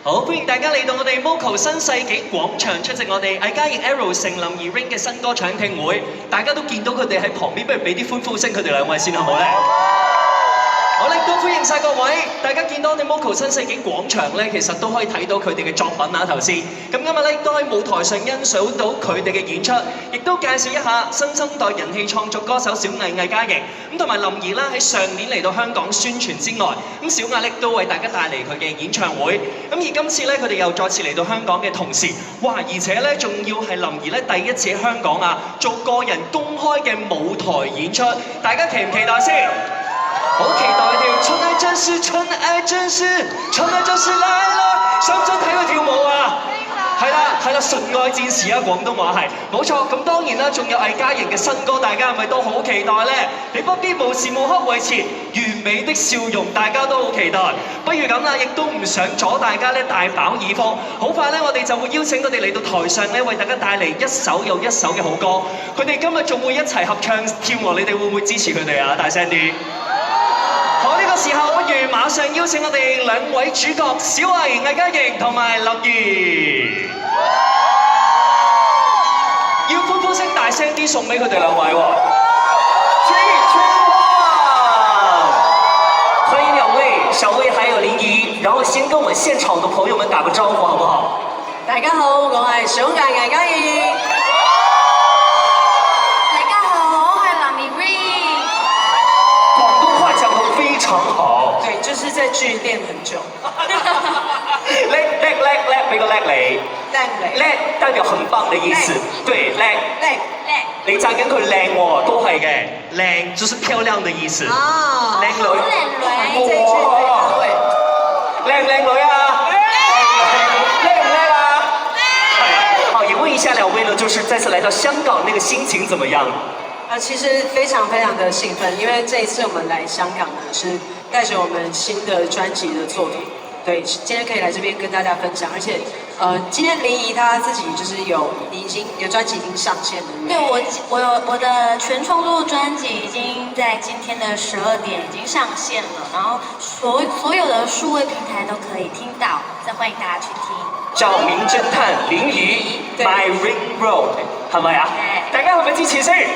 好，歡迎大家嚟到我哋 Moco 新世紀廣場出席我哋魏嘉瑩 Arrow 成林而 Ring 嘅新歌搶聽會。大家都見到佢哋喺旁邊，不如俾啲歡呼聲佢哋兩位先好唔好咧？好咧，都歡迎晒各位！大家見到我哋 Moco 新世紀廣場咧，其實都可以睇到佢哋嘅作品啊頭先。咁今日咧都喺舞台上欣賞到佢哋嘅演出，亦都介紹一下新生代人氣創作歌手小藝魏嘉瑩。咁同埋林怡啦，喺上年嚟到香港宣傳之外，咁小藝咧都為大家帶嚟佢嘅演唱會。咁而今次咧，佢哋又再次嚟到香港嘅同時，哇！而且咧仲要係林怡咧第一次喺香港啊做個人公開嘅舞台演出，大家期唔期待先？好期待條春愛真是春愛真是春愛就是來了，想唔想睇佢跳舞啊？係啦，純愛戰士啊，廣東話係冇錯。咁當然啦，仲有魏嘉瑩嘅新歌，大家係咪都好期待呢？你不必無時無刻維持完美的笑容，大家都好期待。不如咁啦，亦都唔想阻大家咧大飽耳福。好快咧，我哋就會邀請佢哋嚟到台上咧，為大家帶嚟一首又一首嘅好歌。佢哋今日仲會一齊合唱跳喎，你哋會唔會支持佢哋啊？大聲啲！好，呢個時候，不如馬上邀請我哋兩位主角小藝、魏嘉瑩同埋林怡，要歡呼聲大聲啲送俾佢哋兩位喎。歡迎兩位，小魏還有林怡，然後先跟我們現場的朋友們打個招呼，好不好？大家好，我係小藝魏嘉瑩。非常好，對，就是在劇練很久。叻，俾個叻你。叻代表很棒的意思，對，叻。你讚緊佢靚喎，都係嘅，靚就是漂亮的意思。啊，靚女。哇，靚唔靚女啊？叻唔叻啊？好，也問一下兩位呢，就是再次來到香港，那個心情怎麼樣？其實非常非常的興奮，因為這一次我們來香港呢，是帶着我們新的專輯的作品。對，今天可以來這邊跟大家分享，而且，今天林怡她自己就是已經有專輯已經上線了。對，我的全創作專輯已經在今天的12點已經上線了，然後所有的數位平台都可以聽到，再歡迎大家去聽。找名偵探林怡 My Ring Road， 係咪啊？大家係咪支持先？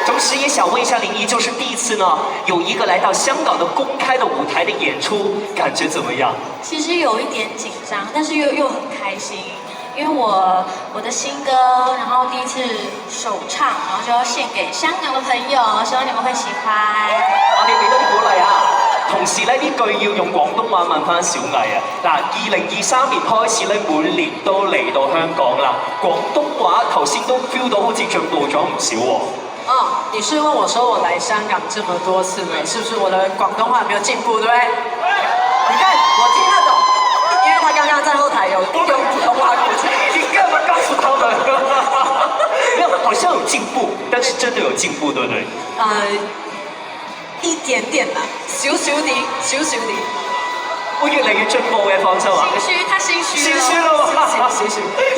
同時也想問一下林怡，就是第一次呢，有一個來到香港的公開的舞台的演出，感覺怎麼樣？其實有一點緊張，但是又很開心，因為我的新歌，然後第一次首唱，然後就要獻給香港的朋友，希望你們會喜歡。我哋俾多啲鼓勵啊！同時咧，呢句要用廣東話問翻小藝啊！嗱，2023年開始咧，每年都嚟到香港啦。廣東話頭先都 feel 到好似進步咗唔少喎。你是問我說我來香港這麼多次了，是不是我的廣東話沒有進步，對不對？你看我聽得懂，因為他剛剛在後台有用普通話過去。你幹嘛告訴他們？沒有，好像有進步，但是真的有進步，對不對？一點點啦，少少啲。會越嚟越進步嘅，放心啊！他心虛了嗎？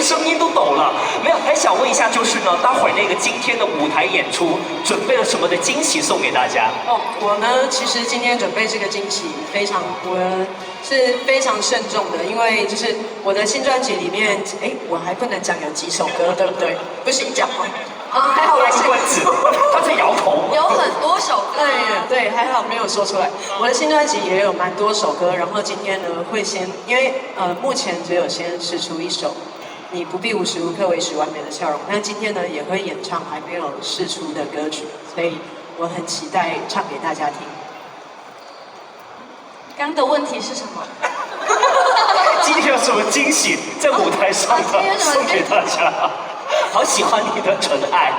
聲音都抖了。沒有，還想問一下，就是呢，待會兒那個今天的舞台演出，準備了什麼的驚喜送給大家？我呢，其實今天準備這個驚喜我是非常慎重的，因為就是我的新專輯裡面，我還不能講有幾首歌，對不對？不行講嗎？還好我是關子，他在搖頭。有很多首歌，對，還好沒有說出來。我的新專輯也有蠻多首歌，然後今天呢會先，因為目前只有先試出一首，你不必無時無刻維持完美的笑容。那今天呢也會演唱還沒有試出的歌曲，所以我很期待唱給大家聽。剛的問題是什麼？今天有什麼驚喜在舞台上的送給大家？好喜歡你的純愛。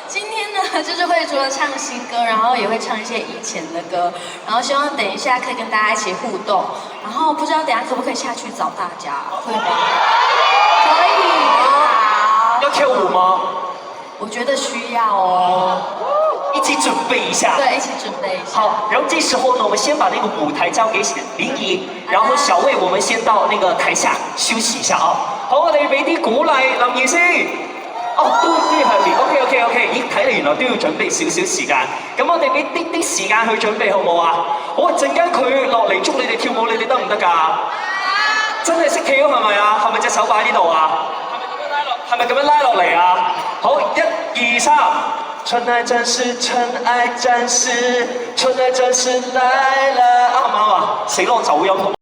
今天呢，就是會除了唱新歌，然後也會唱一些以前的歌，然後希望等一下可以跟大家一起互動，然後不知道等一下可不可以下去找大家，會嗎？可以。好。要跳舞嗎？我覺得需要哦。一起準備一下。對，一起準備一下。好，然後這時候呢，我們先把那個舞台交給林怡，然後小魏，我們先到那個台下休息一下啊。好，我哋俾啲鼓勵林怡先。哦，都要向面。OK。咦，睇嚟原來都要準備少少時間。咁我哋俾啲時間去準備好唔好啊？好啊，陣間佢落嚟捉你哋跳舞，你哋得唔得㗎？真係識跳係咪啊？係咪隻手擺喺呢度啊？係咪咁樣拉落嚟啊？好，1、2、3。春愛戰士，春愛戰士，春愛戰士來了。啱唔啱啊？死咯，走音。